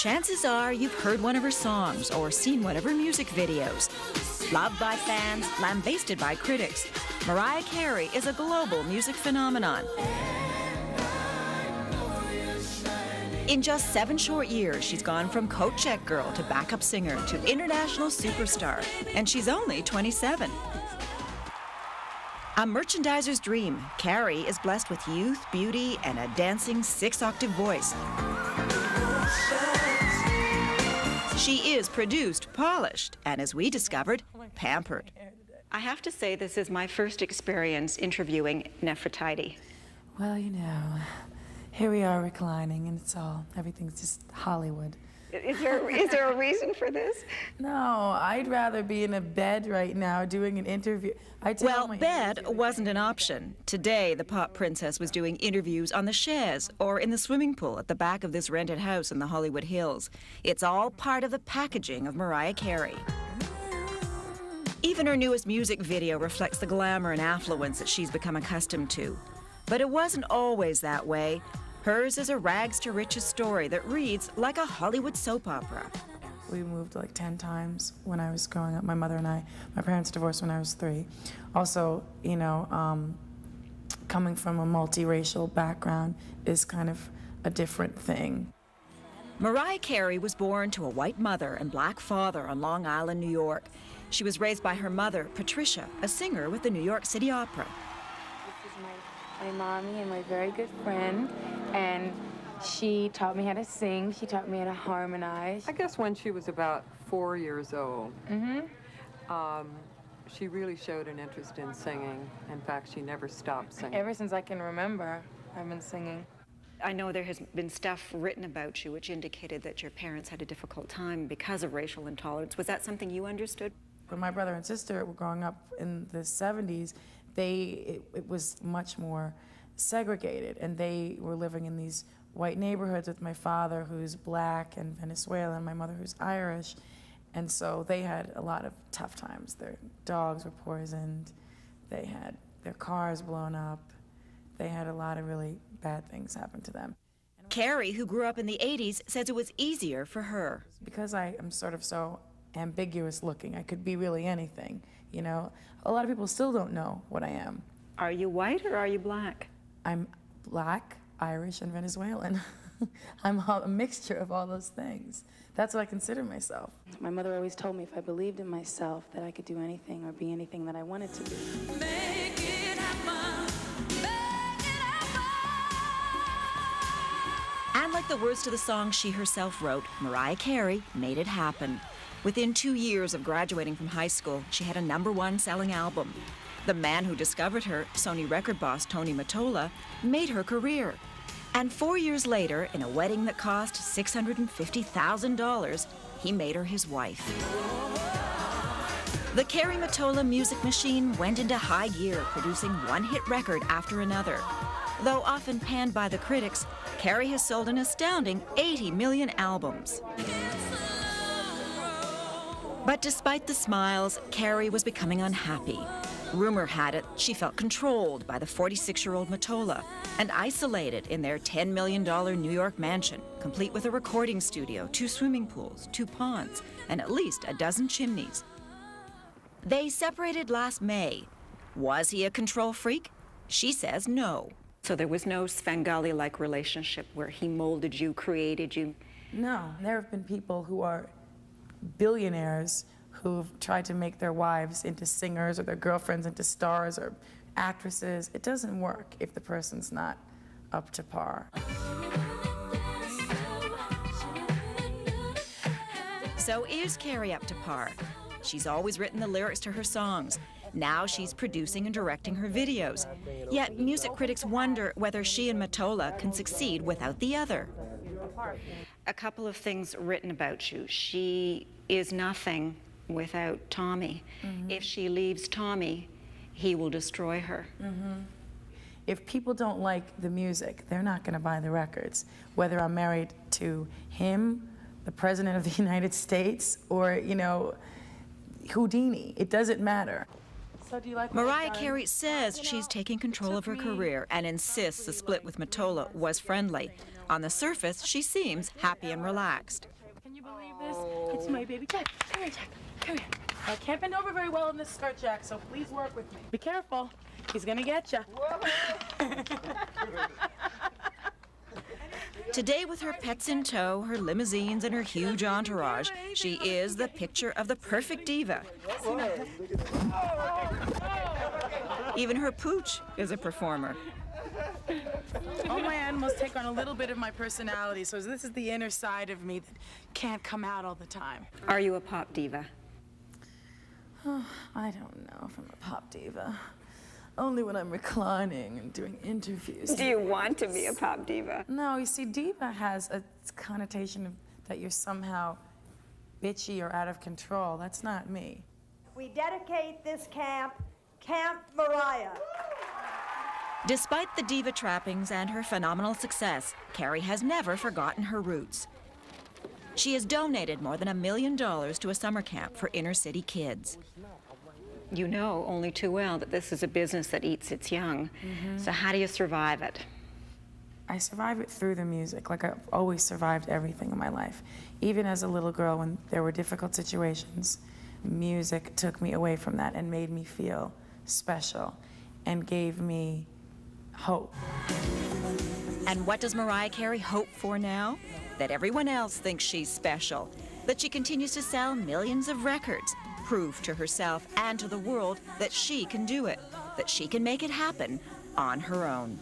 Chances are you've heard one of her songs or seen one of her music videos. Loved by fans, lambasted by critics, Mariah Carey is a global music phenomenon. In just 7 short years, she's gone from coat check girl to backup singer to international superstar, and she's only 27. A merchandiser's dream, Carey is blessed with youth, beauty, and a dancing 6-octave voice. She is produced, polished, and as we discovered, pampered. I have to say this is my first experience interviewing Nefertiti. Well, you know, here we are reclining, and everything's just Hollywood. Is there a reason for this? No, I'd rather be in a bed right now doing an interview. Well, bed wasn't an option. Today, the pop princess was doing interviews on the chaise or in the swimming pool at the back of this rented house in the Hollywood Hills. It's all part of the packaging of Mariah Carey. Even her newest music video reflects the glamour and affluence that she's become accustomed to. But it wasn't always that way. Hers is a rags-to-riches story that reads like a Hollywood soap opera. We moved like 10 times when I was growing up, my mother and I. My parents divorced when I was 3. Also, you know, coming from a multiracial background is kind of a different thing. Mariah Carey was born to a white mother and black father on Long Island, New York. She was raised by her mother, Patricia, a singer with the New York City Opera. This is my mommy and my very good friend, and she taught me how to sing. She taught me how to harmonize. I guess when she was about 4 years old, she really showed an interest in singing. In fact, she never stopped singing. Ever since I can remember, I've been singing. I know there has been stuff written about you which indicated that your parents had a difficult time because of racial intolerance. Was that something you understood? When my brother and sister were growing up in the 70s, it was much more segregated, and they were living in these white neighborhoods with my father, who's black and Venezuelan, my mother, who's Irish, and so they had a lot of tough times. Their dogs were poisoned, they had their cars blown up, they had a lot of really bad things happen to them. Carey, who grew up in the 80s, says it was easier for her. Because I am sort of so ambiguous looking, I could be really anything, you know. A lot of people still don't know what I am. Are you white or are you black? I'm black, Irish, and Venezuelan. I'm a mixture of all those things. That's what I consider myself. My mother always told me if I believed in myself that I could do anything or be anything that I wanted to be. Make it happen. Make it happen. And like the words to the song she herself wrote, Mariah Carey made it happen. Within 2 years of graduating from high school, she had a #1 selling album. The man who discovered her, Sony record boss Tony Mottola, made her career. And 4 years later, in a wedding that cost $650,000, he made her his wife. The Carey Mottola music machine went into high gear, producing one-hit record after another. Though often panned by the critics, Carey has sold an astounding 80 million albums. But despite the smiles, Carey was becoming unhappy. Rumor had it she felt controlled by the 46-year-old Mottola and isolated in their $10 million New York mansion, complete with a recording studio, 2 swimming pools, 2 ponds, and at least a dozen chimneys. They separated last May. Was he a control freak? She says no. So there was no Svengali-like relationship where he molded you, created you? No, there have been people who are billionaires who've tried to make their wives into singers or their girlfriends into stars or actresses. It doesn't work if the person's not up to par. So is Carey up to par? She's always written the lyrics to her songs. Now she's producing and directing her videos. Yet music critics wonder whether she and Mottola can succeed without the other. A couple of things written about you. She is nothing without Tommy. If she leaves Tommy, he will destroy her. If people don't like the music, they're not going to buy the records. Whether I'm married to him, the President of the United States, or, you know, Houdini, it doesn't matter. So do you like Mariah Carey says she's taking control of her career and insists the split with Mottola was friendly. On the surface, she seems happy and relaxed. Can you believe this? It's my baby Jack. Come here, Jack. Come here. I can't bend over very well in this skirt, Jack, so please work with me. Be careful. He's gonna get you. Today, with her pets in tow, her limousines, and her huge entourage, she is the picture of the perfect diva. Even her pooch is a performer. All my animals take on a little bit of my personality, so this is the inner side of me that can't come out all the time. Are you a pop diva? Oh, I don't know if I'm a pop diva. Only when I'm reclining and doing interviews. Do you want to be a pop diva? No, you see, diva has a connotation of that you're somehow bitchy or out of control. That's not me. We dedicate this camp, Camp Mariah. Despite the diva trappings and her phenomenal success, Carey has never forgotten her roots. She has donated more than $1 million to a summer camp for inner city kids. You know only too well that this is a business that eats its young. So how do you survive it? I survive it through the music, like I've always survived everything in my life. Even as a little girl, when there were difficult situations, music took me away from that and made me feel special and gave me hope. And what does Mariah Carey hope for now? That everyone else thinks she's special, that she continues to sell millions of records, prove to herself and to the world that she can do it, that she can make it happen on her own.